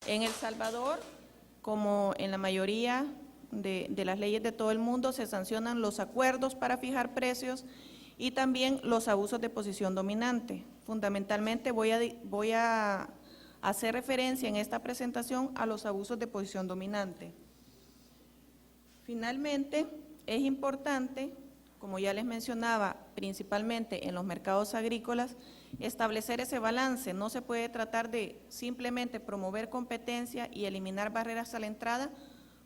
En El Salvador, como en la mayoría de las leyes de todo el mundo, se sancionan los acuerdos para fijar precios y también los abusos de posición dominante. Fundamentalmente voy a hacer referencia en esta presentación a los abusos de posición dominante. Finalmente, es importante, como ya les mencionaba, principalmente en los mercados agrícolas, establecer ese balance. No se puede tratar de simplemente promover competencia y eliminar barreras a la entrada,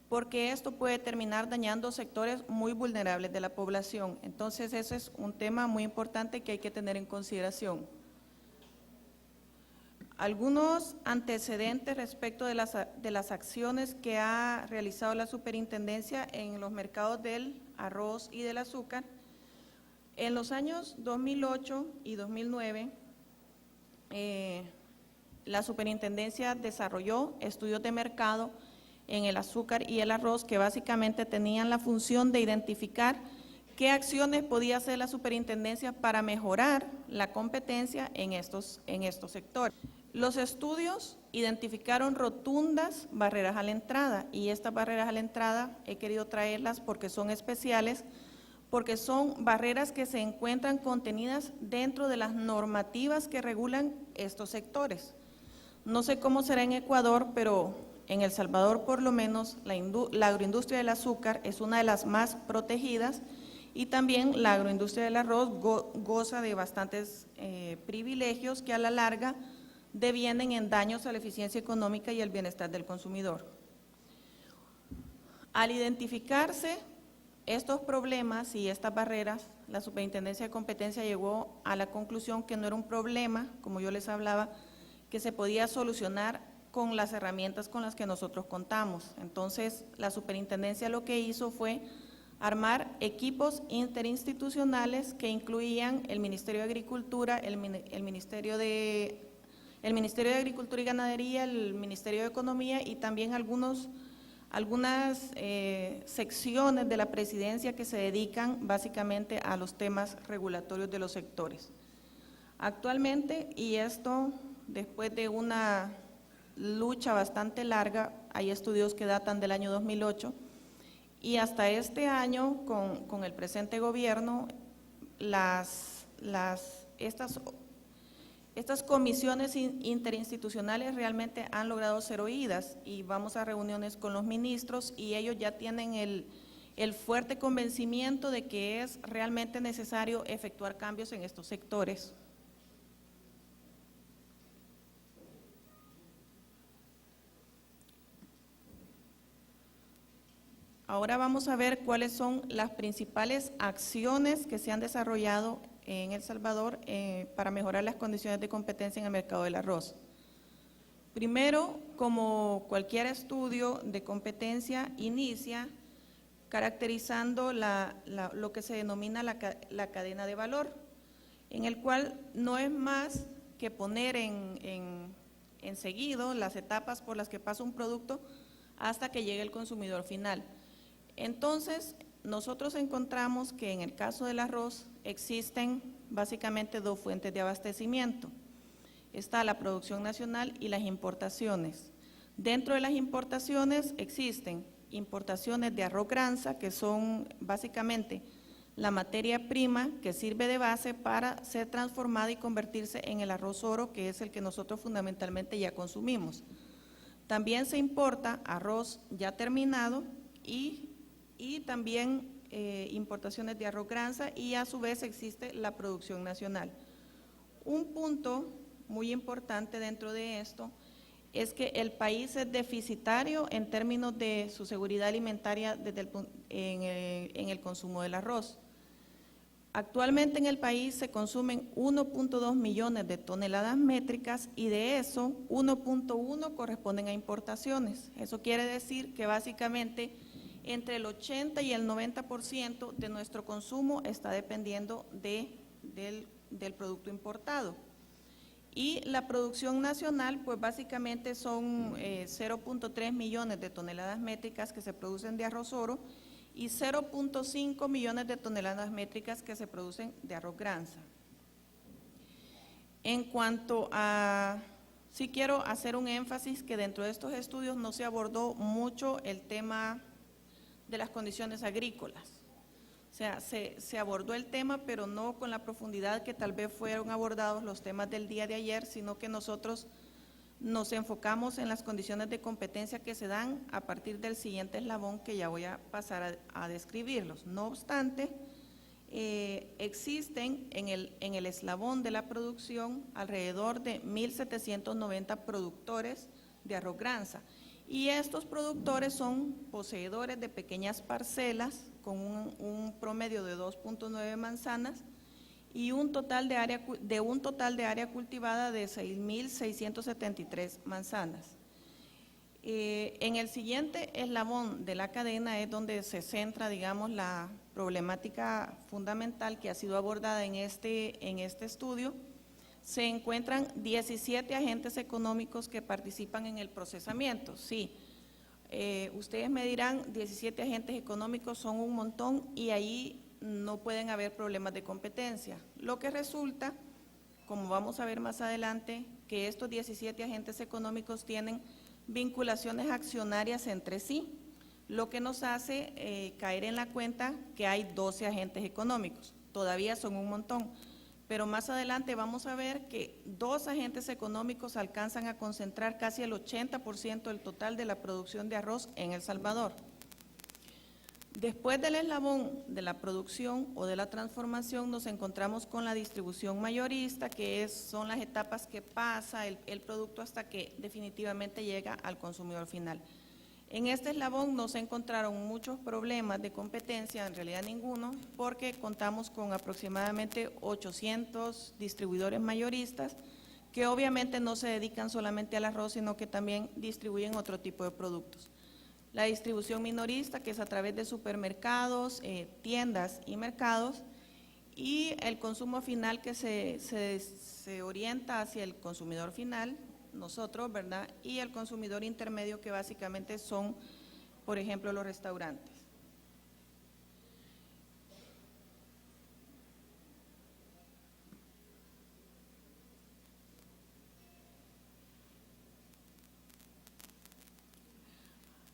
porque esto puede terminar dañando sectores muy vulnerables de la población. Entonces, ese es un tema muy importante que hay que tener en consideración. Algunos antecedentes respecto de las acciones que ha realizado la superintendencia en los mercados del arroz y del azúcar. En los años 2008 y 2009, la superintendencia desarrolló estudios de mercado en el azúcar y el arroz que básicamente tenían la función de identificar qué acciones podía hacer la superintendencia para mejorar la competencia en estos sectores. Los estudios identificaron rotundas barreras a la entrada y estas barreras a la entrada he querido traerlas porque son especiales, porque son barreras que se encuentran contenidas dentro de las normativas que regulan estos sectores. No sé cómo será en Ecuador, pero en El Salvador por lo menos la agroindustria del azúcar es una de las más protegidas y también la agroindustria del arroz goza de bastantes privilegios que a la larga devienen en daños a la eficiencia económica y el bienestar del consumidor. Al identificarse estos problemas y estas barreras, la Superintendencia de Competencia llegó a la conclusión que no era un problema, como yo les hablaba, que se podía solucionar con las herramientas con las que nosotros contamos. Entonces, la Superintendencia lo que hizo fue armar equipos interinstitucionales que incluían el Ministerio de Agricultura, el Ministerio de Agricultura y Ganadería, el Ministerio de Economía y también algunas secciones de la presidencia que se dedican básicamente a los temas regulatorios de los sectores. Actualmente, y esto después de una lucha bastante larga, hay estudios que datan del año 2008, y hasta este año, con el presente gobierno, estas comisiones interinstitucionales realmente han logrado ser oídas y vamos a reuniones con los ministros y ellos ya tienen el fuerte convencimiento de que es realmente necesario efectuar cambios en estos sectores. Ahora vamos a ver cuáles son las principales acciones que se han desarrollado en El Salvador para mejorar las condiciones de competencia en el mercado del arroz. Primero, como cualquier estudio de competencia, inicia caracterizando lo que se denomina la cadena de valor, en el cual no es más que poner en seguido las etapas por las que pasa un producto hasta que llegue el consumidor final. Entonces, nosotros encontramos que en el caso del arroz existen básicamente dos fuentes de abastecimiento. Está la producción nacional y las importaciones. Dentro de las importaciones existen importaciones de arroz granza, que son básicamente la materia prima que sirve de base para ser transformada y convertirse en el arroz oro, que es el que nosotros fundamentalmente ya consumimos. También se importa arroz ya terminado y también importaciones de arroz granza y a su vez existe la producción nacional. Un punto muy importante dentro de esto es que el país es deficitario en términos de su seguridad alimentaria en el consumo del arroz. Actualmente en el país se consumen 1.2 millones de toneladas métricas y de eso 1.1 corresponden a importaciones. Eso quiere decir que básicamente entre el 80 y el 90% de nuestro consumo está dependiendo del producto importado. Y la producción nacional, pues básicamente son 0.3 millones de toneladas métricas que se producen de arroz oro y 0.5 millones de toneladas métricas que se producen de arroz granza. En cuanto a Sí quiero hacer un énfasis que dentro de estos estudios no se abordó mucho el tema de las condiciones agrícolas. O sea, se abordó el tema, pero no con la profundidad que tal vez fueron abordados los temas del día de ayer, sino que nosotros nos enfocamos en las condiciones de competencia que se dan a partir del siguiente eslabón que ya voy a pasar a describirlos. No obstante, existen en el eslabón de la producción alrededor de 1.790 productores de arroz granza. Y estos productores son poseedores de pequeñas parcelas con un promedio de 2.9 manzanas y un total de área cultivada de 6.673 manzanas. En el siguiente eslabón de la cadena es donde se centra, digamos, la problemática fundamental que ha sido abordada en este estudio. Se encuentran 17 agentes económicos que participan en el procesamiento. Sí, ustedes me dirán, 17 agentes económicos son un montón y ahí no pueden haber problemas de competencia. Lo que resulta, como vamos a ver más adelante, que estos 17 agentes económicos tienen vinculaciones accionarias entre sí, lo que nos hace caer en la cuenta que hay 12 agentes económicos. Todavía son un montón, pero más adelante vamos a ver que 2 agentes económicos alcanzan a concentrar casi el 80% del total de la producción de arroz en El Salvador. Después del eslabón de la producción o de la transformación nos encontramos con la distribución mayorista, que son las etapas que pasa el producto hasta que definitivamente llega al consumidor final. En este eslabón no se encontraron muchos problemas de competencia, en realidad ninguno, porque contamos con aproximadamente 800 distribuidores mayoristas que obviamente no se dedican solamente al arroz, sino que también distribuyen otro tipo de productos. La distribución minorista, que es a través de supermercados, tiendas y mercados, y el consumo final que se orienta hacia el consumidor final, nosotros, ¿verdad? Y el consumidor intermedio, que básicamente son, por ejemplo, los restaurantes.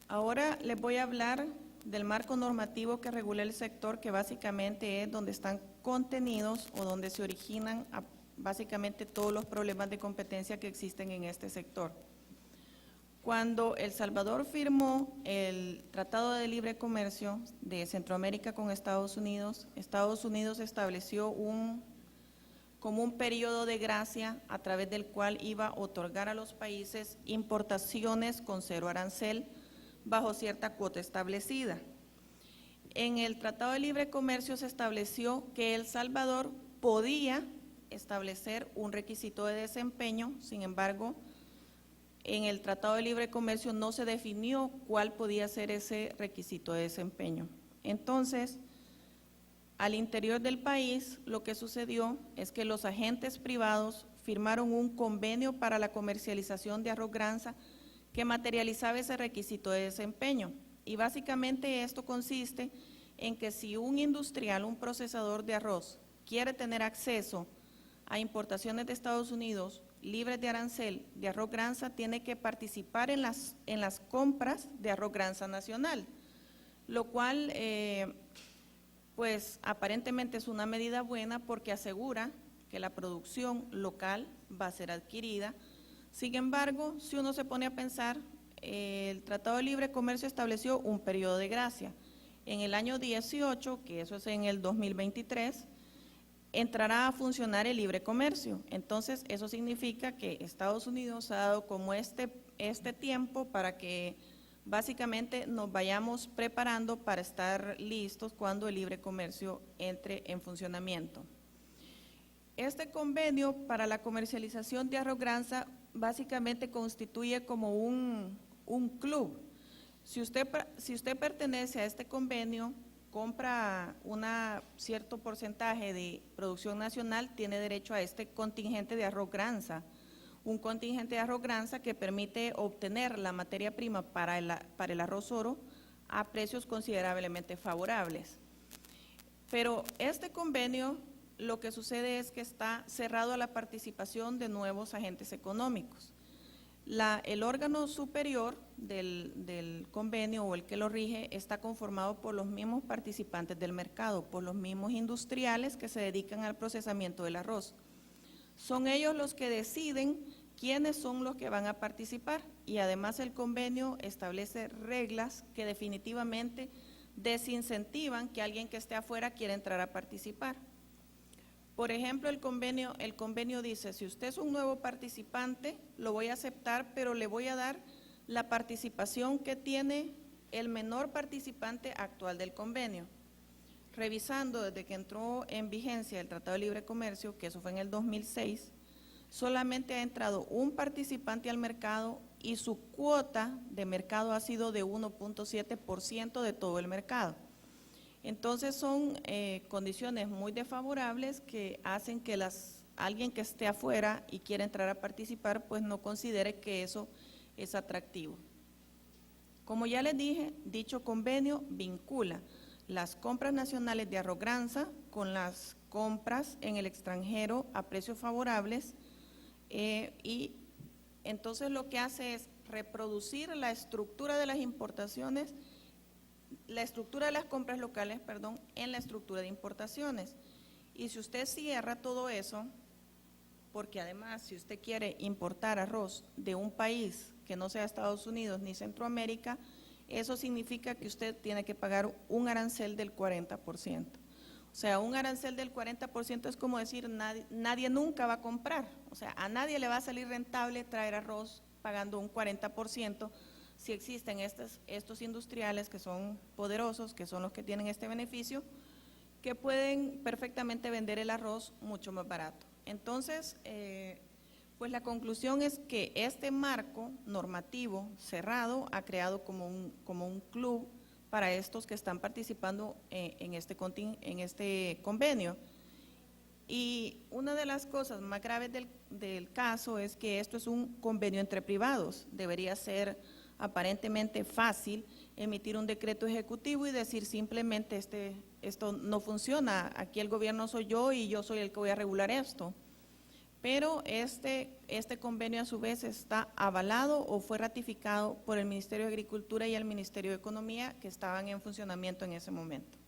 Ahora les voy a hablar del marco normativo que regula el sector, que básicamente es donde están contenidos o donde se originan básicamente todos los problemas de competencia que existen en este sector. Cuando El Salvador firmó el Tratado de Libre Comercio de Centroamérica con Estados Unidos estableció como un periodo de gracia a través del cual iba a otorgar a los países importaciones con 0 arancel bajo cierta cuota establecida. En el Tratado de Libre Comercio se estableció que El Salvador podía establecer un requisito de desempeño, sin embargo, en el Tratado de Libre Comercio no se definió cuál podía ser ese requisito de desempeño. Entonces, al interior del país, lo que sucedió es que los agentes privados firmaron un convenio para la comercialización de arroz granza que materializaba ese requisito de desempeño. Y básicamente esto consiste en que si un industrial, un procesador de arroz, quiere tener acceso a importaciones de Estados Unidos libres de arancel de arroz granza, tiene que participar en las compras de arroz granza nacional, lo cual pues aparentemente es una medida buena porque asegura que la producción local va a ser adquirida. Sin embargo, si uno se pone a pensar, el Tratado de Libre Comercio estableció un periodo de gracia. En el año 18, que eso es en el 2023, entrará a funcionar el libre comercio. Entonces, eso significa que Estados Unidos ha dado como este tiempo para que básicamente nos vayamos preparando para estar listos cuando el libre comercio entre en funcionamiento. Este convenio para la comercialización de arroz granza básicamente constituye como un club. Si usted pertenece a este convenio, compra un cierto porcentaje de producción nacional, tiene derecho a este contingente de arroz granza, un contingente de arroz granza que permite obtener la materia prima para el arroz oro a precios considerablemente favorables. Pero este convenio, lo que sucede es que está cerrado a la participación de nuevos agentes económicos. El órgano superior del convenio o el que lo rige está conformado por los mismos participantes del mercado, por los mismos industriales que se dedican al procesamiento del arroz. Son ellos los que deciden quiénes son los que van a participar y además el convenio establece reglas que definitivamente desincentivan que alguien que esté afuera quiera entrar a participar. Por ejemplo, el convenio dice, si usted es un nuevo participante, lo voy a aceptar, pero le voy a dar la participación que tiene el menor participante actual del convenio. Revisando desde que entró en vigencia el Tratado de Libre Comercio, que eso fue en el 2006, solamente ha entrado un participante al mercado y su cuota de mercado ha sido de 1.7% de todo el mercado. Entonces son condiciones muy desfavorables que hacen que alguien que esté afuera y quiera entrar a participar, pues no considere que eso es atractivo. Como ya les dije, dicho convenio vincula las compras nacionales de arroz Granza con las compras en el extranjero a precios favorables y entonces lo que hace es reproducir la estructura de las importaciones, la estructura de las compras locales, perdón, en la estructura de importaciones. Y si usted cierra todo eso, porque además si usted quiere importar arroz de un país que no sea Estados Unidos ni Centroamérica, eso significa que usted tiene que pagar un arancel del 40%. O sea, un arancel del 40% es como decir, nadie nunca va a comprar. O sea, a nadie le va a salir rentable traer arroz pagando un 40%, si existen estos industriales que son poderosos, que son los que tienen este beneficio, que pueden perfectamente vender el arroz mucho más barato. Entonces, pues la conclusión es que este marco normativo cerrado ha creado como un club para estos que están participando en este convenio. Y una de las cosas más graves del caso es que esto es un convenio entre privados. Debería ser aparentemente fácil emitir un decreto ejecutivo y decir simplemente esto no funciona, aquí el gobierno soy yo y yo soy el que voy a regular esto. Pero este convenio a su vez está avalado o fue ratificado por el Ministerio de Agricultura y el Ministerio de Economía que estaban en funcionamiento en ese momento.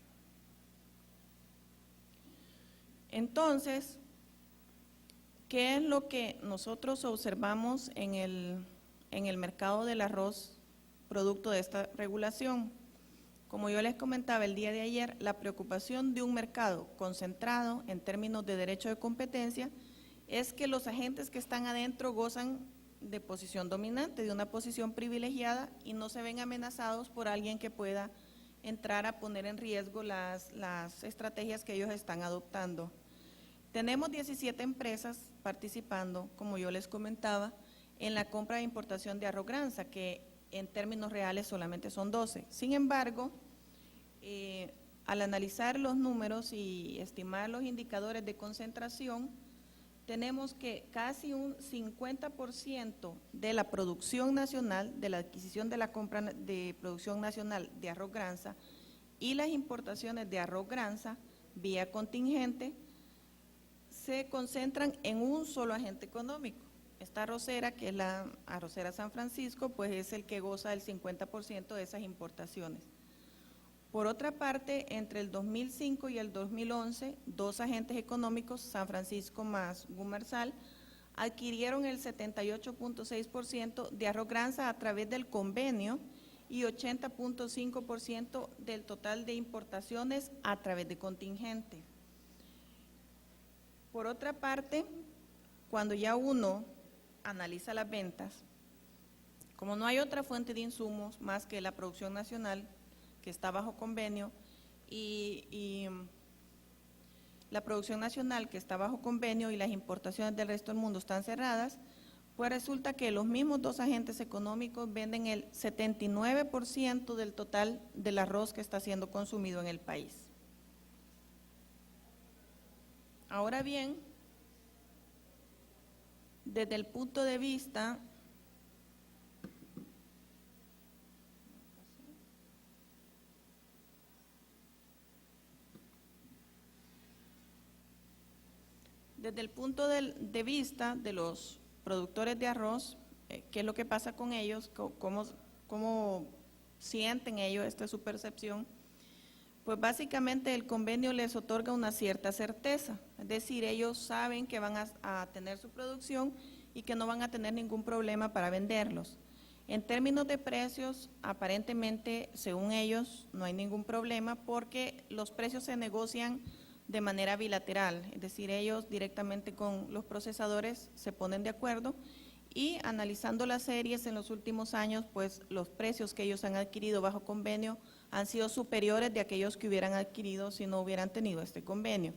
Entonces, ¿qué es lo que nosotros observamos en el mercado del arroz producto de esta regulación? Como yo les comentaba el día de ayer, la preocupación de un mercado concentrado en términos de derecho de competencia es que los agentes que están adentro gozan de posición dominante, de una posición privilegiada y no se ven amenazados por alguien que pueda entrar a poner en riesgo las estrategias que ellos están adoptando. Tenemos 17 empresas participando, como yo les comentaba, en la compra e importación de arroz Granza, que en términos reales solamente son 12. Sin embargo, al analizar los números y estimar los indicadores de concentración, tenemos que casi un 50% de la producción nacional, de la adquisición de la compra de producción nacional de arroz Granza y las importaciones de arroz Granza vía contingente se concentran en un solo agente económico. Esta arrocera, que es la arrocera San Francisco, pues es el que goza del 50% de esas importaciones. Por otra parte, entre el 2005 y el 2011, dos agentes económicos, San Francisco más Gumarsal, adquirieron el 78.6% de arroz Granza a través del convenio y 80.5% del total de importaciones a través de contingente. Por otra parte, cuando ya uno analiza las ventas, como no hay otra fuente de insumos más que la producción nacional, que está bajo convenio, y la producción nacional que está bajo convenio y las importaciones del resto del mundo están cerradas, pues resulta que los mismos dos agentes económicos venden el 79% del total del arroz que está siendo consumido en el país. Ahora bien, desde el punto de vista de vista de los productores de arroz, qué es lo que pasa con ellos, cómo sienten ellos, esta es su percepción. Pues básicamente el convenio les otorga una cierta certeza, es decir, ellos saben que van a tener su producción y que no van a tener ningún problema para venderlos. En términos de precios, aparentemente, según ellos, no hay ningún problema porque los precios se negocian de manera bilateral, es decir, ellos directamente con los procesadores se ponen de acuerdo y analizando las series en los últimos años, pues los precios que ellos han adquirido bajo convenio han sido superiores de aquellos que hubieran adquirido si no hubieran tenido este convenio.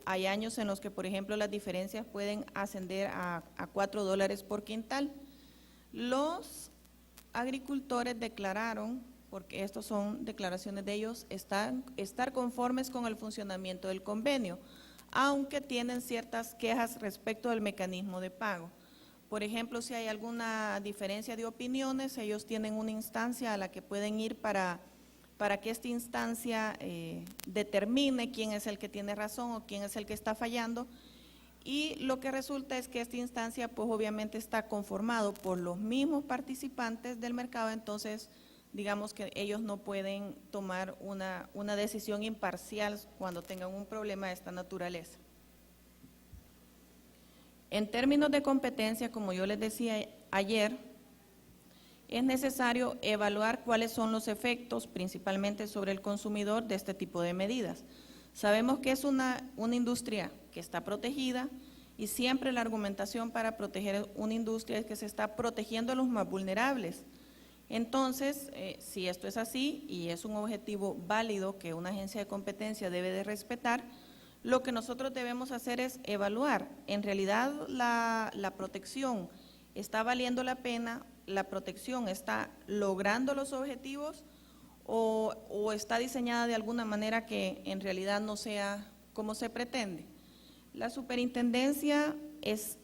Hay años en los que, por ejemplo, las diferencias pueden ascender a $4 por quintal. Los agricultores declararon, porque estos son declaraciones de ellos, estar conformes con el funcionamiento del convenio, aunque tienen ciertas quejas respecto del mecanismo de pago. Por ejemplo, si hay alguna diferencia de opiniones, ellos tienen una instancia a la que pueden ir para que esta instancia determine quién es el que tiene razón o quién es el que está fallando. Y lo que resulta es que esta instancia pues obviamente está conformado por los mismos participantes del mercado, entonces digamos que ellos no pueden tomar una decisión imparcial cuando tengan un problema de esta naturaleza. En términos de competencia, como yo les decía ayer, es necesario evaluar cuáles son los efectos, principalmente sobre el consumidor, de este tipo de medidas. Sabemos que es una industria que está protegida y siempre la argumentación para proteger una industria es que se está protegiendo a los más vulnerables. Entonces, si esto es así y es un objetivo válido que una agencia de competencia debe de respetar, lo que nosotros debemos hacer es evaluar, en realidad la protección está valiendo la pena, la protección está logrando los objetivos o está diseñada de alguna manera que en realidad no sea como se pretende. La superintendencia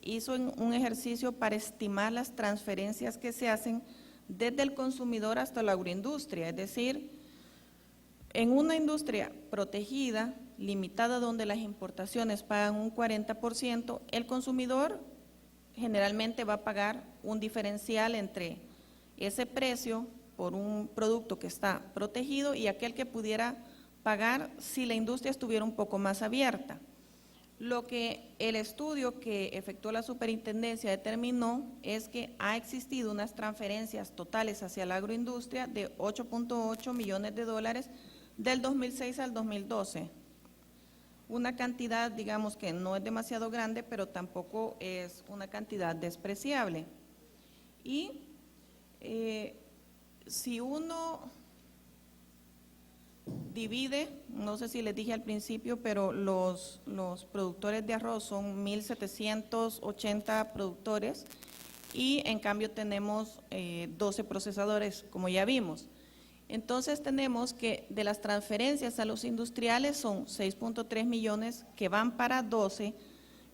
hizo un ejercicio para estimar las transferencias que se hacen desde el consumidor hasta la agroindustria, es decir, en una industria protegida, limitada, donde las importaciones pagan un 40%, el consumidor generalmente va a pagar un diferencial entre ese precio por un producto que está protegido y aquel que pudiera pagar si la industria estuviera un poco más abierta. Lo que el estudio que efectuó la superintendencia determinó es que ha existido unas transferencias totales hacia la agroindustria de $8.8 millones del 2006 al 2012. Una cantidad, digamos que no es demasiado grande, pero tampoco es una cantidad despreciable. Y si uno divide, no sé si les dije al principio, pero los productores de arroz son 1.780 productores y en cambio tenemos 12 procesadores, como ya vimos. Entonces tenemos que de las transferencias a los industriales son 6.3 millones que van para 12,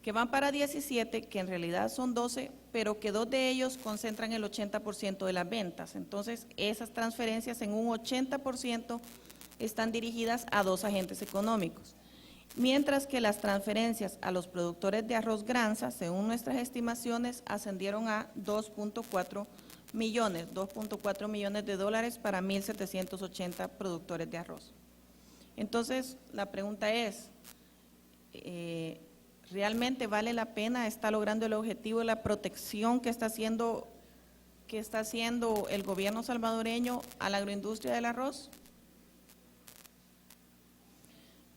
que van para 17, que en realidad son 12, pero que 2 de ellos concentran el 80% de las ventas. Entonces esas transferencias en un 80% están dirigidas a 2 agentes económicos. Mientras que las transferencias a los productores de arroz Granza, según nuestras estimaciones, ascendieron a 2.4 millones de dólares para 1.780 productores de arroz. Entonces, la pregunta es, ¿realmente vale la pena? ¿Está logrando el objetivo de la protección que está haciendo el gobierno salvadoreño a la agroindustria del arroz?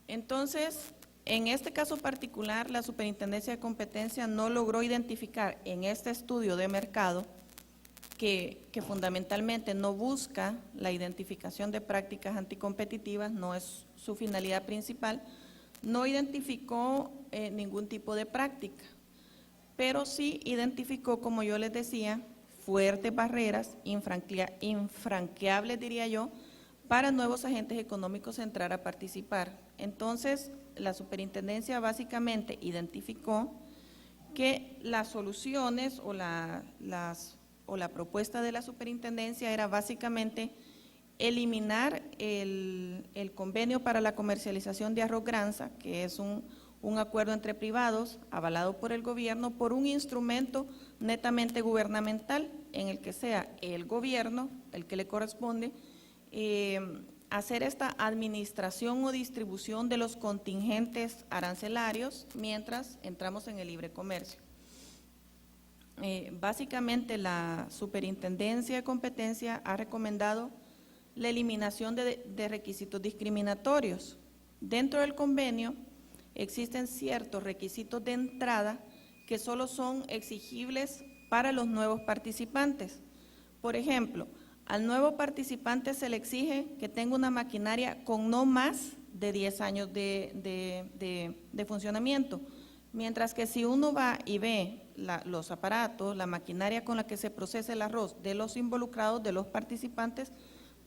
Entonces, en este caso particular, la Superintendencia de Competencia no logró identificar en este estudio de mercado que fundamentalmente no busca la identificación de prácticas anticompetitivas, no es su finalidad principal, no identificó ningún tipo de práctica, pero sí identificó, como yo les decía, fuertes barreras, infranqueables diría yo, para nuevos agentes económicos entrar a participar. Entonces, la superintendencia básicamente identificó que las soluciones o la propuesta de la superintendencia era básicamente eliminar el convenio para la comercialización de arroz Granza, que es un acuerdo entre privados avalado por el gobierno, por un instrumento netamente gubernamental, en el que sea el gobierno, el que le corresponde, hacer esta administración o distribución de los contingentes arancelarios mientras entramos en el libre comercio. Básicamente la Superintendencia de Competencia ha recomendado la eliminación de requisitos discriminatorios. Dentro del convenio existen ciertos requisitos de entrada que solo son exigibles para los nuevos participantes. Por ejemplo, al nuevo participante se le exige que tenga una maquinaria con no más de 10 años de funcionamiento, mientras que si uno va y ve los aparatos, la maquinaria con la que se procesa el arroz de los involucrados, de los participantes,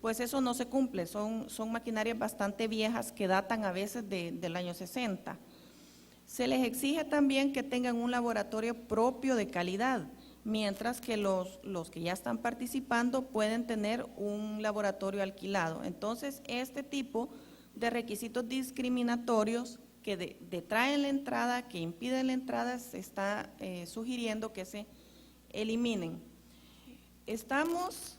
pues eso no se cumple, son maquinarias bastante viejas que datan a veces del año 60. Se les exige también que tengan un laboratorio propio de calidad, mientras que los que ya están participando pueden tener un laboratorio alquilado. Entonces, este tipo de requisitos discriminatorios que detraen la entrada, que impiden la entrada, se está sugiriendo que se eliminen. Estamos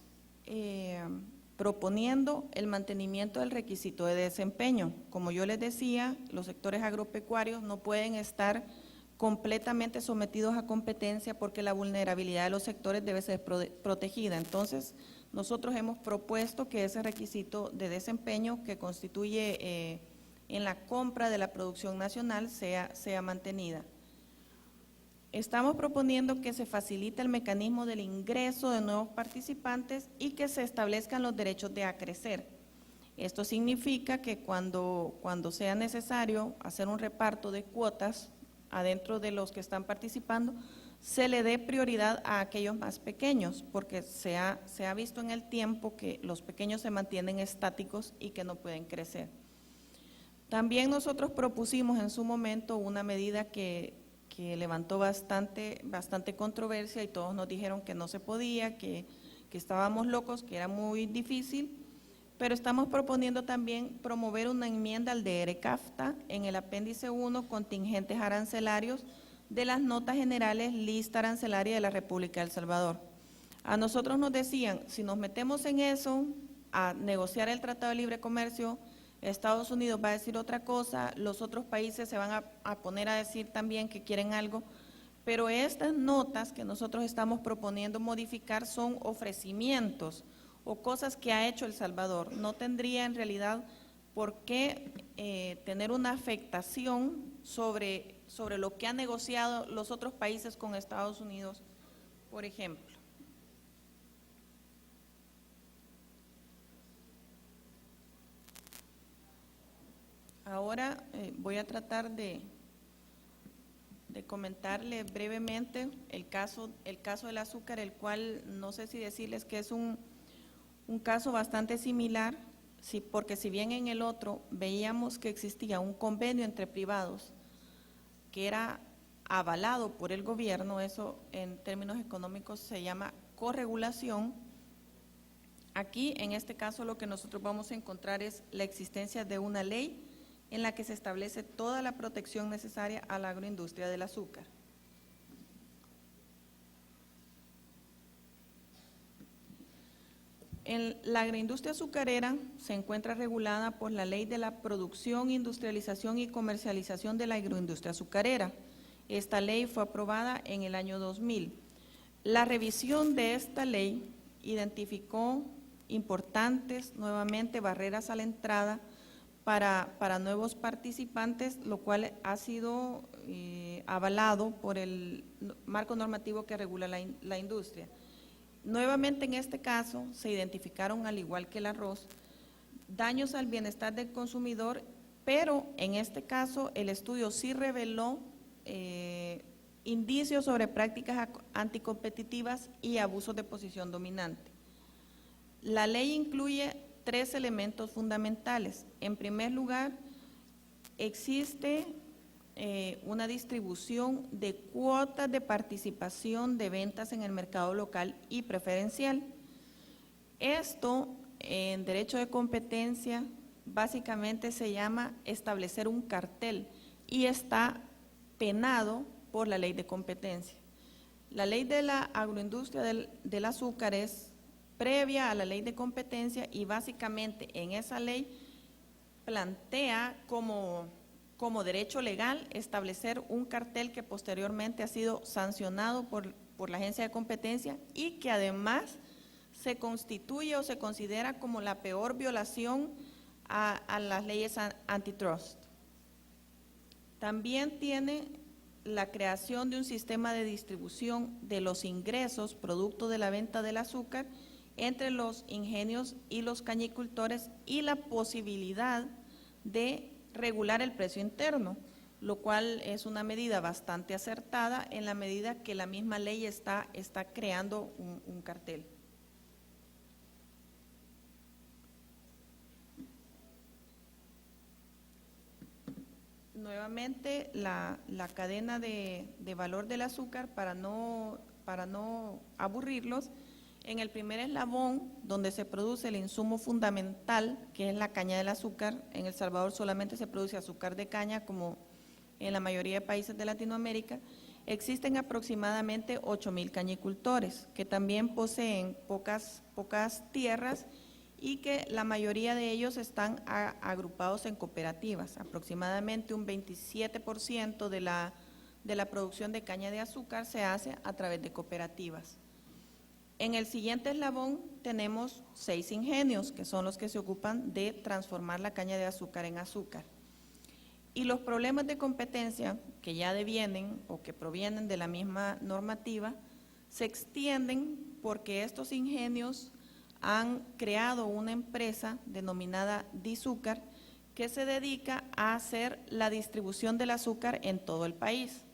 proponiendo el mantenimiento del requisito de desempeño. Como yo les decía, los sectores agropecuarios no pueden estar completamente sometidos a competencia porque la vulnerabilidad de los sectores debe ser protegida. Entonces, nosotros hemos propuesto que ese requisito de desempeño que constituye en la compra de la producción nacional sea mantenida. Estamos proponiendo que se facilite el mecanismo del ingreso de nuevos participantes y que se establezcan los derechos de acrecer. Esto significa que cuando sea necesario hacer un reparto de cuotas adentro de los que están participando, se le dé prioridad a aquellos más pequeños, porque se ha visto en el tiempo que los pequeños se mantienen estáticos y que no pueden crecer. También nosotros propusimos en su momento una medida que levantó bastante controversia y todos nos dijeron que no se podía, que estábamos locos, que era muy difícil, pero estamos proponiendo también promover una enmienda al DR-CAFTA en el apéndice 1, contingentes arancelarios de las notas generales lista arancelaria de la República de El Salvador. A nosotros nos decían, si nos metemos en eso, a negociar el Tratado de Libre Comercio, Estados Unidos va a decir otra cosa, los otros países se van a poner a decir también que quieren algo, pero estas notas que nosotros estamos proponiendo modificar son ofrecimientos o cosas que ha hecho El Salvador. No tendría en realidad por qué tener una afectación sobre lo que han negociado los otros países con Estados Unidos, por ejemplo. Ahora voy a tratar de comentarle brevemente el caso del azúcar, el cual no sé si decirles que es un caso bastante similar, porque si bien en el otro veíamos que existía un convenio entre privados que era avalado por el gobierno, eso en términos económicos se llama corregulación. Aquí, en este caso, lo que nosotros vamos a encontrar es la existencia de una ley en la que se establece toda la protección necesaria a la agroindustria del azúcar. La agroindustria azucarera se encuentra regulada por la Ley de la Producción, Industrialización y Comercialización de la Agroindustria Azucarera. Esta ley fue aprobada en el año 2000. La revisión de esta ley identificó importantes, nuevamente, barreras a la entrada para nuevos participantes, lo cual ha sido avalado por el marco normativo que regula la industria. Nuevamente, en este caso, se identificaron, al igual que el arroz, daños al bienestar del consumidor, pero en este caso el estudio sí reveló indicios sobre prácticas anticompetitivas y abusos de posición dominante. La ley incluye 3 elementos fundamentales. En primer lugar, existe una distribución de cuotas de participación de ventas en el mercado local y preferencial. Esto, en derecho de competencia, básicamente se llama establecer un cartel y está penado por la ley de competencia. La ley de la agroindustria del azúcar es previa a la ley de competencia y básicamente en esa ley plantea como derecho legal establecer un cartel que posteriormente ha sido sancionado por la agencia de competencia y que además se constituye o se considera como la peor violación a las leyes antitrust. También tiene la creación de un sistema de distribución de los ingresos producto de la venta del azúcar entre los ingenios y los cañicultores y la posibilidad de regular el precio interno, lo cual es una medida bastante acertada en la medida que la misma ley está creando un cartel. Nuevamente, la cadena de valor del azúcar, para no aburrirlos, en el primer eslabón, donde se produce el insumo fundamental, que es la caña del azúcar. En El Salvador solamente se produce azúcar de caña, como en la mayoría de países de Latinoamérica. Existen aproximadamente 8,000 cañicultores, que también poseen pocas tierras y que la mayoría de ellos están agrupados en cooperativas. Aproximadamente un 27% de la producción de caña de azúcar se hace a través de cooperativas. En el siguiente eslabón tenemos 6 ingenios, que son los que se ocupan de transformar la caña de azúcar en azúcar. Y los problemas de competencia que ya devienen o que provienen de la misma normativa se extienden porque estos ingenios han creado una empresa denominada Dizúcar que se dedica a hacer la distribución del azúcar en todo el país.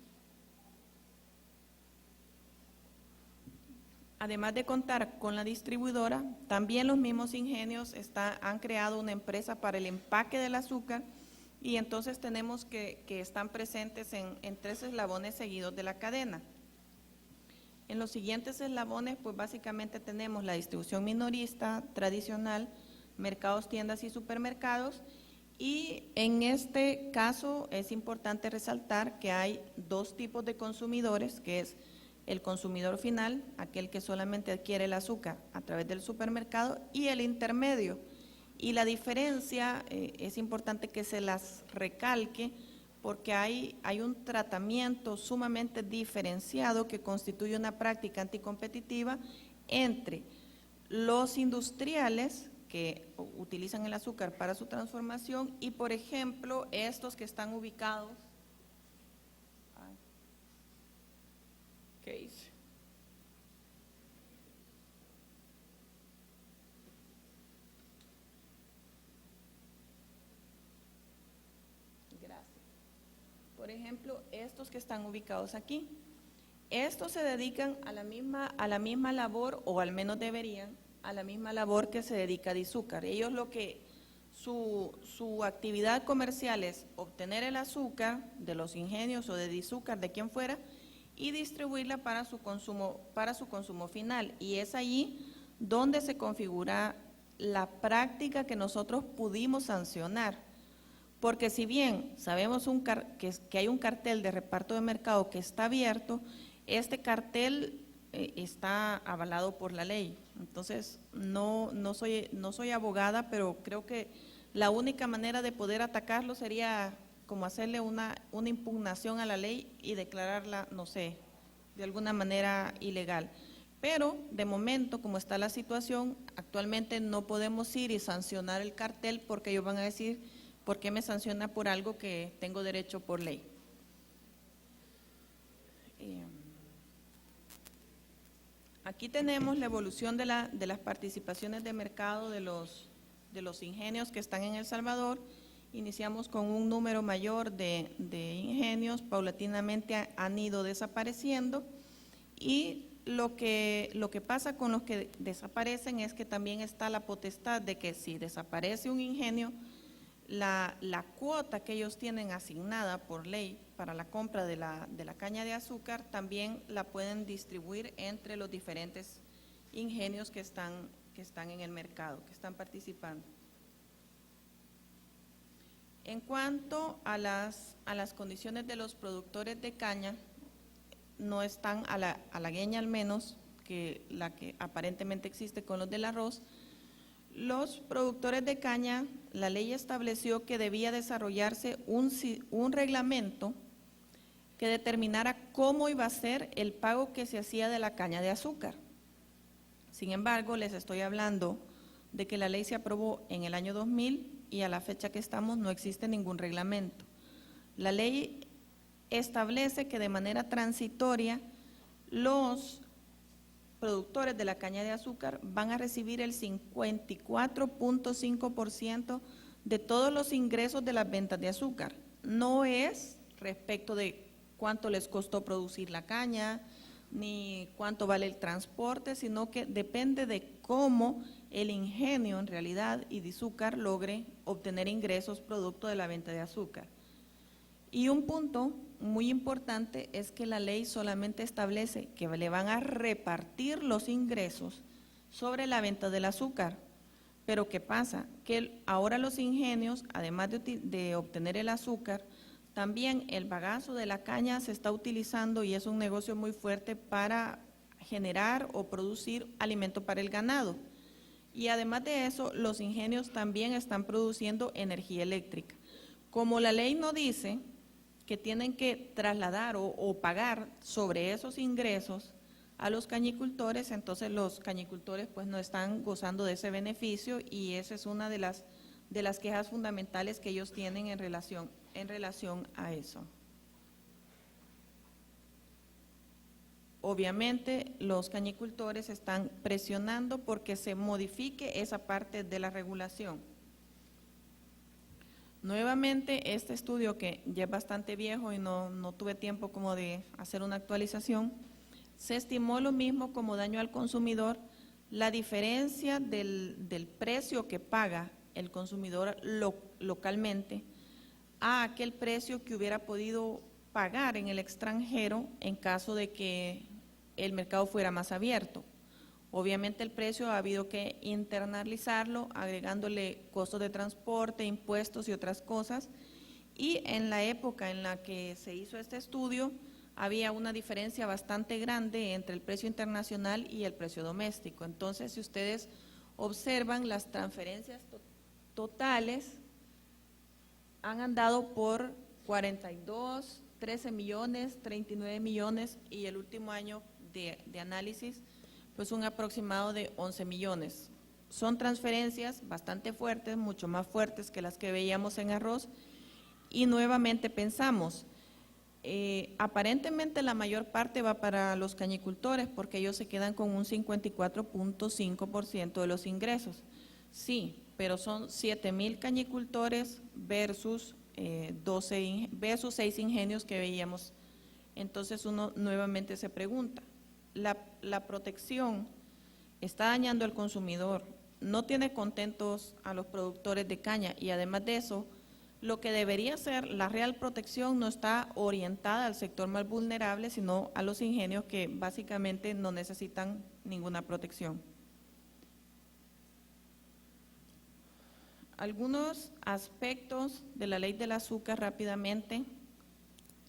Además de contar con la distribuidora, también los mismos ingenios han creado una empresa para el empaque del azúcar y entonces tenemos que están presentes en 3 eslabones seguidos de la cadena. En los siguientes eslabones, pues básicamente tenemos la distribución minorista, tradicional, mercados, tiendas y supermercados. Y en este caso es importante resaltar que hay 2 tipos de consumidores, que es el consumidor final, aquel que solamente adquiere el azúcar a través del supermercado, y el intermedio. Y la diferencia es importante que se las recalque porque hay un tratamiento sumamente diferenciado que constituye una práctica anticompetitiva entre los industriales que utilizan el azúcar para su transformación y, por ejemplo, estos que están ubicados. ¿Qué hice? Gracias. Por ejemplo, estos que están ubicados aquí. Estos se dedican a la misma labor, o al menos deberían, a la misma labor que se dedica a Dizúcar. Ellos su actividad comercial es obtener el azúcar de los ingenios o de Dizúcar, de quien fuera, y distribuirla para su consumo final. Y es allí donde se configura la práctica que nosotros pudimos sancionar. Porque si bien sabemos que hay un cartel de reparto de mercado que está abierto, este cartel está avalado por la ley. Entonces, no soy abogada, pero creo que la única manera de poder atacarlo sería como hacerle una impugnación a la ley y declararla, no sé, de alguna manera ilegal. Pero, de momento, como está la situación, actualmente no podemos ir y sancionar el cartel porque ellos van a decir, ¿por qué me sanciona por algo que tengo derecho por ley? Aquí tenemos la evolución de las participaciones de mercado de los ingenios que están en El Salvador. Iniciamos con un número mayor de ingenios, paulatinamente han ido desapareciendo, y lo que pasa con los que desaparecen es que también está la potestad de que si desaparece un ingenio, la cuota que ellos tienen asignada por ley para la compra de la caña de azúcar también la pueden distribuir entre los diferentes ingenios que están en el mercado, que están participando. En cuanto a las condiciones de los productores de caña, no es tan halagueña al menos que la que aparentemente existe con los del arroz. Los productores de caña, la ley estableció que debía desarrollarse un reglamento que determinara cómo iba a ser el pago que se hacía de la caña de azúcar. Sin embargo, les estoy hablando de que la ley se aprobó en el año 2000 y a la fecha que estamos no existe ningún reglamento. La ley establece que de manera transitoria los productores de la caña de azúcar van a recibir el 54.5% de todos los ingresos de las ventas de azúcar. No es respecto de cuánto les costó producir la caña, ni cuánto vale el transporte, sino que depende de cómo el ingenio en realidad Idizúcar logre obtener ingresos producto de la venta de azúcar. Y un punto muy importante es que la ley solamente establece que le van a repartir los ingresos sobre la venta del azúcar. Pero ¿qué pasa? Que ahora los ingenios, además de obtener el azúcar, también el bagazo de la caña se está utilizando y es un negocio muy fuerte para generar o producir alimento para el ganado. Y además de eso, los ingenios también están produciendo energía eléctrica. Como la ley no dice que tienen que trasladar o pagar sobre esos ingresos a los cañicultores, entonces los cañicultores pues no están gozando de ese beneficio y esa es una de las quejas fundamentales que ellos tienen en relación a eso. Obviamente los cañicultores están presionando porque se modifique esa parte de la regulación. Nuevamente, este estudio que ya es bastante viejo y no tuve tiempo como de hacer una actualización, se estimó lo mismo como daño al consumidor, la diferencia del precio que paga el consumidor localmente a aquel precio que hubiera podido pagar en el extranjero en caso de que el mercado fuera más abierto. Obviamente el precio ha habido que internalizarlo, agregándole costos de transporte, impuestos y otras cosas. Y en la época en la que se hizo este estudio, había una diferencia bastante grande entre el precio internacional y el precio doméstico. Entonces, si ustedes observan, las transferencias totales han andado por 42, 13 millones, 39 millones y el último año de análisis pues un aproximado de 11 millones. Son transferencias bastante fuertes, mucho más fuertes que las que veíamos en arroz y nuevamente pensamos, aparentemente la mayor parte va para los cañicultores porque ellos se quedan con un 54.5% de los ingresos. Sí, pero son 7,000 cañicultores versus 6 ingenios que veíamos. Entonces uno nuevamente se pregunta, la protección está dañando al consumidor, no tiene contentos a los productores de caña y además de eso, lo que debería ser la real protección no está orientada al sector más vulnerable, sino a los ingenios que básicamente no necesitan ninguna protección. Algunos aspectos de la ley del azúcar rápidamente.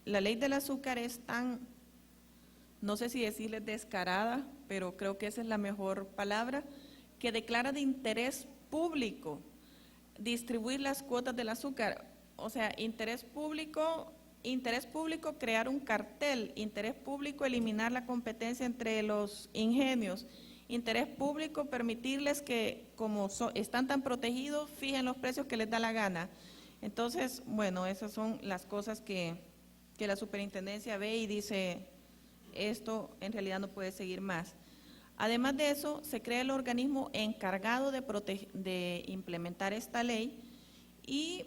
La ley del azúcar es tan, no sé si decirles descarada, pero creo que esa es la mejor palabra, que declara de interés público distribuir las cuotas del azúcar. O sea, interés público crear un cartel, interés público eliminar la competencia entre los ingenios, interés público permitirles que como están tan protegidos, fijen los precios que les da la gana. Entonces, bueno, esas son las cosas que la superintendencia ve y dice, esto en realidad no puede seguir más. Además de eso, se crea el organismo encargado de implementar esta ley y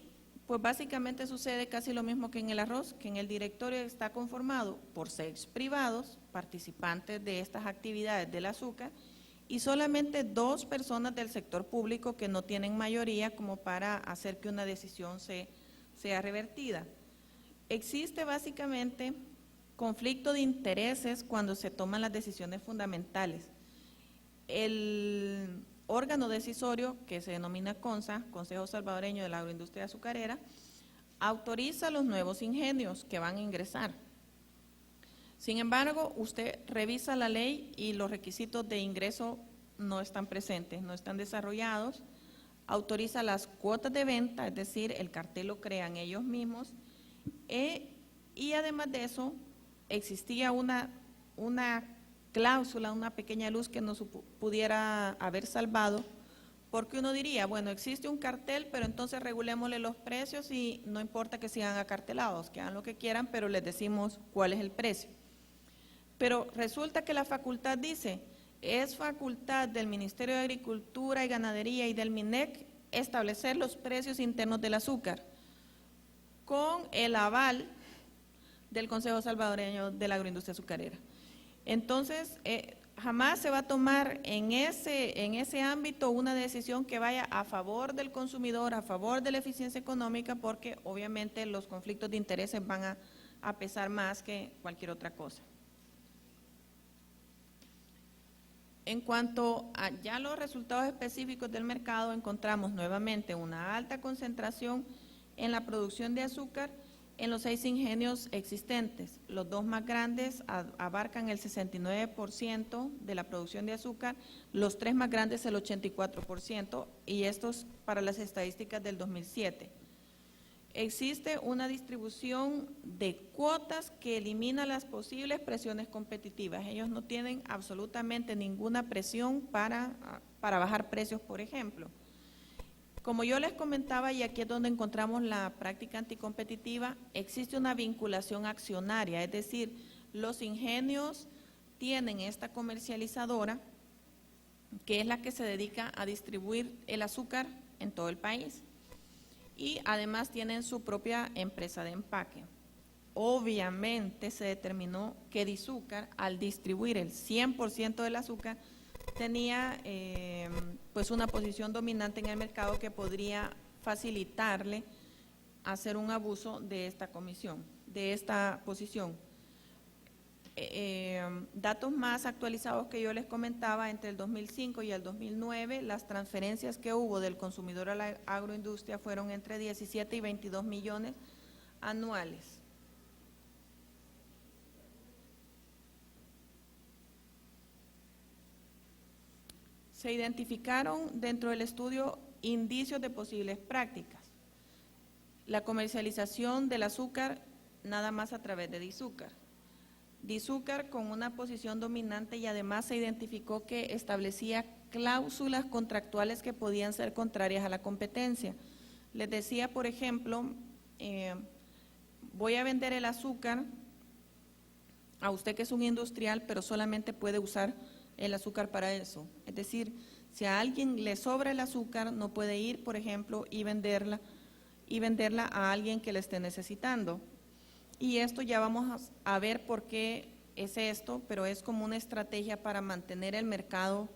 pues básicamente sucede casi lo mismo que en el arroz, que en el directorio está conformado por 6 privados, participantes de estas actividades del azúcar, y solamente 2 personas del sector público que no tienen mayoría como para hacer que una decisión sea revertida. Existe básicamente conflicto de intereses cuando se toman las decisiones fundamentales. El órgano decisorio, que se denomina CONSA, Consejo Salvadoreño de la Agroindustria Azucarera, autoriza los nuevos ingenios que van a ingresar. Sin embargo, usted revisa la ley y los requisitos de ingreso no están presentes, no están desarrollados, autoriza las cuotas de venta, es decir, el cartel lo crean ellos mismos, y además de eso, existía una cláusula, una pequeña luz que nos pudiera haber salvado, porque uno diría, bueno, existe un cartel, pero entonces regulémosle los precios y no importa que sigan acartelados, que hagan lo que quieran, pero les decimos cuál es el precio. Pero resulta que la facultad dice, es facultad del Ministerio de Agricultura y Ganadería y del MINEC establecer los precios internos del azúcar, con el aval del Consejo Salvadoreño de la Agroindustria Azucarera. Entonces, jamás se va a tomar en ese ámbito una decisión que vaya a favor del consumidor, a favor de la eficiencia económica, porque obviamente los conflictos de intereses van a pesar más que cualquier otra cosa. En cuanto a ya los resultados específicos del mercado, encontramos nuevamente una alta concentración en la producción de azúcar en los 6 ingenios existentes. Los 2 más grandes abarcan el 69% de la producción de azúcar, los 3 más grandes el 84%, y estos para las estadísticas del 2007. Existe una distribución de cuotas que elimina las posibles presiones competitivas. Ellos no tienen absolutamente ninguna presión para bajar precios, por ejemplo. Como yo les comentaba, y aquí es donde encontramos la práctica anticompetitiva, existe una vinculación accionaria, es decir, los ingenios tienen esta comercializadora que es la que se dedica a distribuir el azúcar en todo el país. Y además tienen su propia empresa de empaque. Obviamente se determinó que Dizúcar, al distribuir el 100% del azúcar, tenía pues una posición dominante en el mercado que podría facilitarle hacer un abuso de esta comisión, de esta posición. Datos más actualizados que yo les comentaba, entre el 2005 y el 2009, las transferencias que hubo del consumidor a la agroindustria fueron entre 17 y 22 millones anuales. Se identificaron dentro del estudio indicios de posibles prácticas. La comercialización del azúcar nada más a través de Dizúcar. Dizúcar con una posición dominante, y además se identificó que establecía cláusulas contractuales que podían ser contrarias a la competencia. Les decía, por ejemplo, voy a vender el azúcar a usted que es un industrial, pero solamente puede usar el azúcar para eso. Es decir, si a alguien le sobra el azúcar, no puede ir, por ejemplo, y venderla a alguien que la esté necesitando. Y esto ya vamos a ver por qué es esto, pero es como una estrategia para mantener el mercado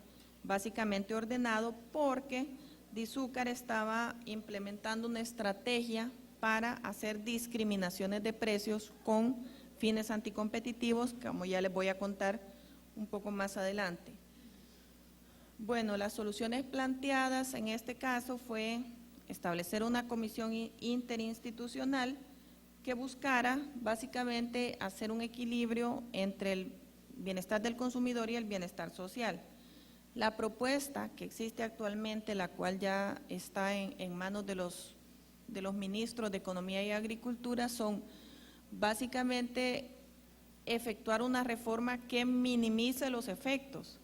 básicamente ordenado, porque Dizúcar estaba implementando una estrategia para hacer discriminaciones de precios con fines anticompetitivos, como ya les voy a contar un poco más adelante. Bueno, las soluciones planteadas en este caso fue establecer una comisión interinstitucional que buscara básicamente hacer un equilibrio entre el bienestar del consumidor y el bienestar social. La propuesta que existe actualmente, la cual ya está en manos de los ministros de Economía y Agricultura, son básicamente efectuar una reforma que minimice los efectos.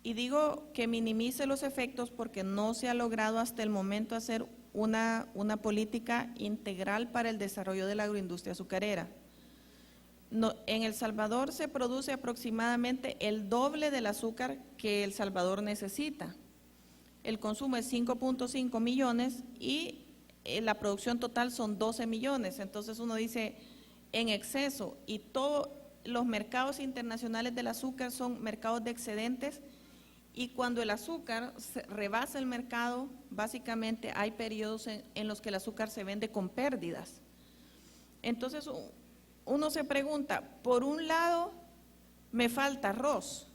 Y digo que minimice los efectos porque no se ha logrado hasta el momento hacer una política integral para el desarrollo de la agroindustria azucarera. En El Salvador se produce aproximadamente el doble del azúcar que El Salvador necesita. El consumo es 5.5 millones y la producción total son 12 millones. Entonces uno dice, en exceso, y todos los mercados internacionales del azúcar son mercados de excedentes, y cuando el azúcar rebasa el mercado, básicamente hay periodos en los que el azúcar se vende con pérdidas. Entonces uno se pregunta, por un lado me falta arroz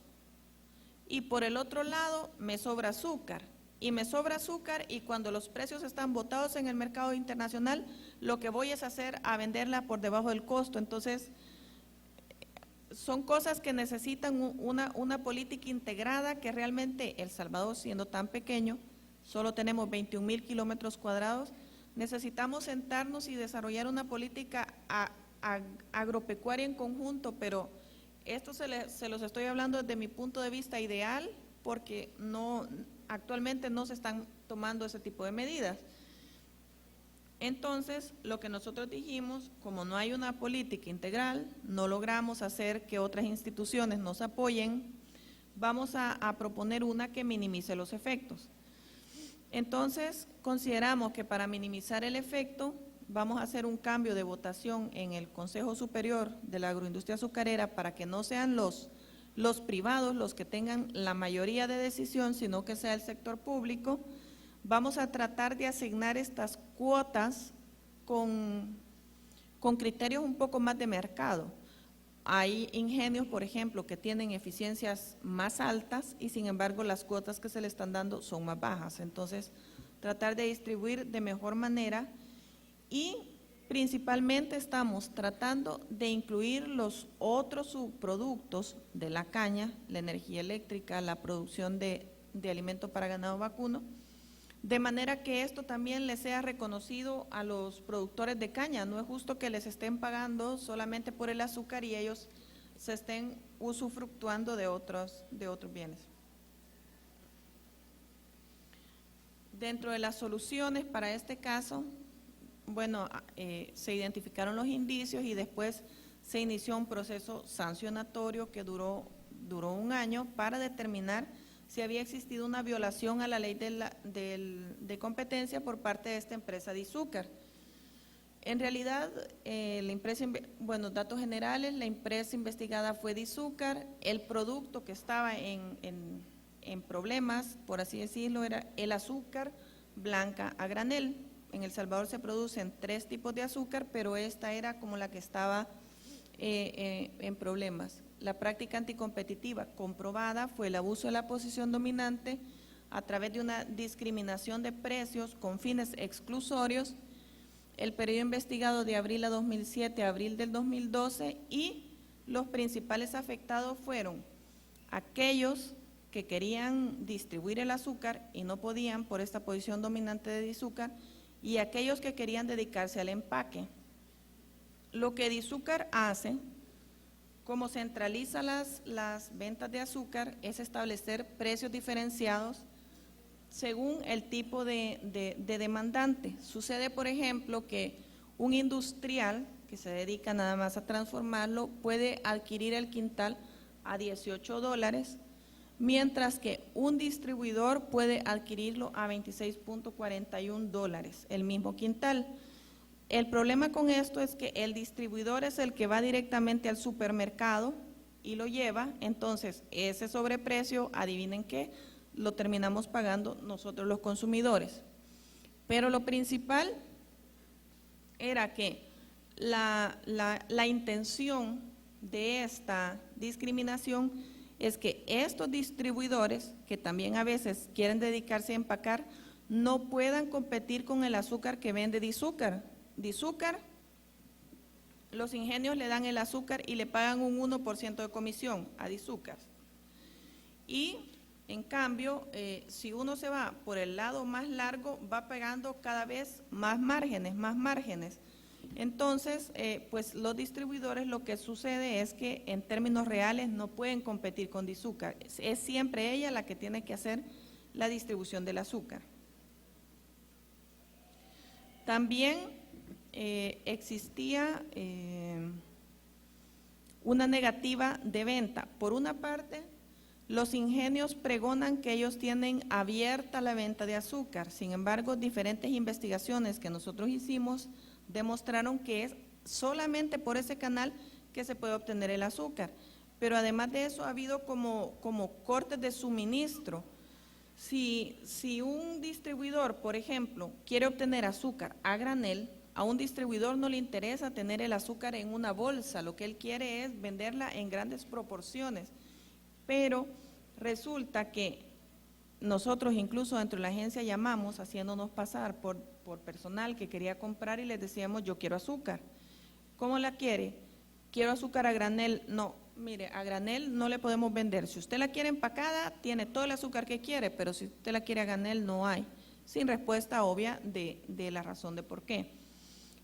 y por el otro lado me sobra azúcar. Y cuando los precios están botados en el mercado internacional, lo que voy es a venderla por debajo del costo. Entonces son cosas que necesitan una política integrada que realmente El Salvador, siendo tan pequeño, solo tenemos 21,000 kilómetros cuadrados, necesitamos sentarnos y desarrollar una política agropecuaria en conjunto, pero esto se los estoy hablando desde mi punto de vista ideal, porque actualmente no se están tomando ese tipo de medidas. Entonces, lo que nosotros dijimos, como no hay una política integral, no logramos hacer que otras instituciones nos apoyen, vamos a proponer una que minimice los efectos. Entonces, consideramos que para minimizar el efecto, vamos a hacer un cambio de votación en el Consejo Superior de la Agroindustria Azucarera para que no sean los privados los que tengan la mayoría de decisión, sino que sea el sector público. Vamos a tratar de asignar estas cuotas con criterios un poco más de mercado. Hay ingenios, por ejemplo, que tienen eficiencias más altas y sin embargo las cuotas que se le están dando son más bajas. Entonces, tratar de distribuir de mejor manera y principalmente estamos tratando de incluir los otros subproductos de la caña, la energía eléctrica, la producción de alimentos para ganado vacuno, de manera que esto también les sea reconocido a los productores de caña. No es justo que les estén pagando solamente por el azúcar y ellos se estén usufructuando de otros bienes. Dentro de las soluciones para este caso, bueno, se identificaron los indicios y después se inició un proceso sancionatorio que duró 1 año para determinar si había existido una violación a la ley de competencia por parte de esta empresa Dizúcar. En realidad, la empresa, bueno, datos generales, la empresa investigada fue Dizúcar, el producto que estaba en problemas, por así decirlo, era el azúcar blanca a granel. En El Salvador se producen 3 tipos de azúcar, pero esta era como la que estaba en problemas. La práctica anticompetitiva comprobada fue el abuso de la posición dominante a través de una discriminación de precios con fines exclusorios, el periodo investigado de abril a 2007 a abril del 2012, y los principales afectados fueron aquellos que querían distribuir el azúcar y no podían por esta posición dominante de Dizúcar, y aquellos que querían dedicarse al empaque. Lo que Dizúcar hace, como centraliza las ventas de azúcar, es establecer precios diferenciados según el tipo de demandante. Sucede, por ejemplo, que un industrial que se dedica nada más a transformarlo puede adquirir el quintal a $18, mientras que un distribuidor puede adquirirlo a $26.41, el mismo quintal. El problema con esto es que el distribuidor es el que va directamente al supermercado y lo lleva, entonces ese sobreprecio, adivinen qué, lo terminamos pagando nosotros los consumidores. Pero lo principal era que la intención de esta discriminación es que estos distribuidores, que también a veces quieren dedicarse a empacar, no puedan competir con el azúcar que vende Dizúcar. Los ingenios le dan el azúcar y le pagan un 1% de comisión a Dizúcar. Y en cambio, si uno se va por el lado más largo, va pagando cada vez más márgenes. Entonces, pues los distribuidores, lo que sucede es que en términos reales no pueden competir con Dizúcar. Es siempre ella la que tiene que hacer la distribución del azúcar. También existía una negativa de venta. Por una parte, los ingenios pregonan que ellos tienen abierta la venta de azúcar. Sin embargo, diferentes investigaciones que nosotros hicimos demostraron que es solamente por ese canal que se puede obtener el azúcar. Pero además de eso ha habido como cortes de suministro. Si un distribuidor, por ejemplo, quiere obtener azúcar a granel, a un distribuidor no le interesa tener el azúcar en una bolsa, lo que él quiere es venderla en grandes proporciones. Pero resulta que nosotros incluso dentro de la agencia llamamos haciéndonos pasar por personal que quería comprar y les decíamos: yo quiero azúcar. ¿Cómo la quiere? Quiero azúcar a granel. No, Mire, a granel no le podemos vender. Si usted la quiere empacada, tiene todo el azúcar que quiere, pero si usted la quiere a granel, no hay. Sin respuesta obvia de la razón de por qué.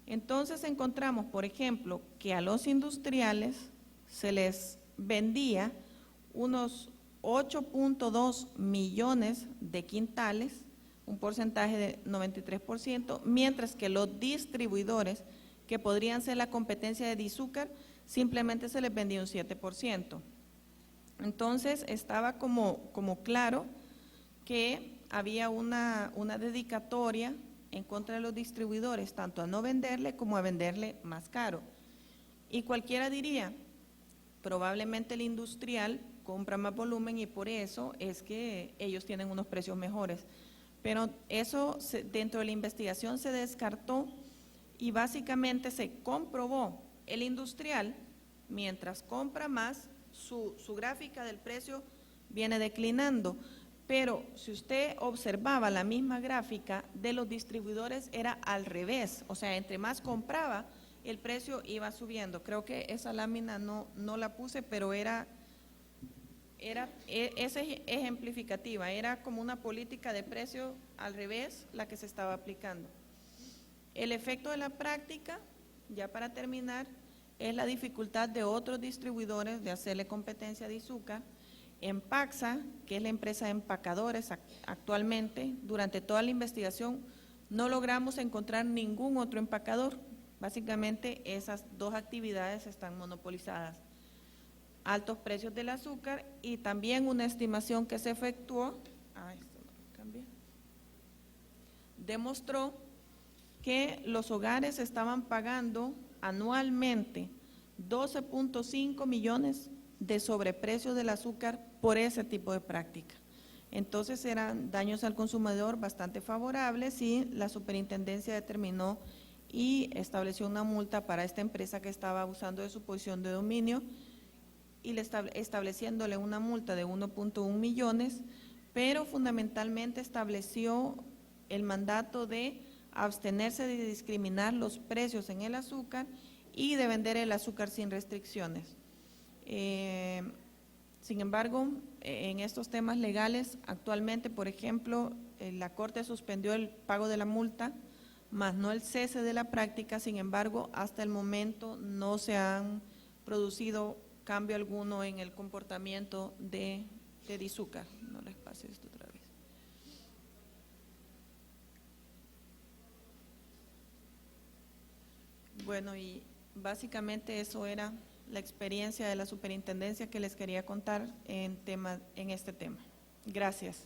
Entonces encontramos, por ejemplo, que a los industriales se les vendía unos 8.2 millones de quintales, un porcentaje de 93%, mientras que los distribuidores, que podrían ser la competencia de Dizúcar, simplemente se les vendía un 7%. Entonces estaba como claro que había una dedicatoria en contra de los distribuidores, tanto a no venderle como a venderle más caro. Y cualquiera diría, probablemente el industrial compra más volumen y por eso es que ellos tienen unos precios mejores. Pero eso dentro de la investigación se descartó y básicamente se comprobó el industrial, mientras compra más, su gráfica del precio viene declinando. Pero si usted observaba la misma gráfica de los distribuidores era al revés, o sea, entre más compraba, el precio iba subiendo. Creo que esa lámina no la puse, pero es ejemplificativa, era como una política de precio al revés la que se estaba aplicando. El efecto de la práctica, ya para terminar, es la dificultad de otros distribuidores de hacerle competencia a Dizúcar. En Paxa, que es la empresa de empacadores actualmente, durante toda la investigación no logramos encontrar ningún otro empacador. Básicamente esas dos actividades están monopolizadas. Altos precios del azúcar y también una estimación que se efectuó, demostró que los hogares estaban pagando anualmente 12.5 millones de sobreprecio del azúcar por ese tipo de práctica. Entonces eran daños al consumidor bastante favorables y la superintendencia determinó y estableció una multa para esta empresa que estaba abusando de su posición de dominio y estableciéndole una multa de 1.1 millones, pero fundamentalmente estableció el mandato de abstenerse de discriminar los precios en el azúcar y de vender el azúcar sin restricciones. Sin embargo, en estos temas legales, actualmente, por ejemplo, la Corte suspendió el pago de la multa, más no el cese de la práctica. Sin embargo, hasta el momento no se han producido cambio alguno en el comportamiento de Dizúcar. No les pase esto otra vez. Bueno, y básicamente eso era la experiencia de la superintendencia que les quería contar en este tema. Gracias.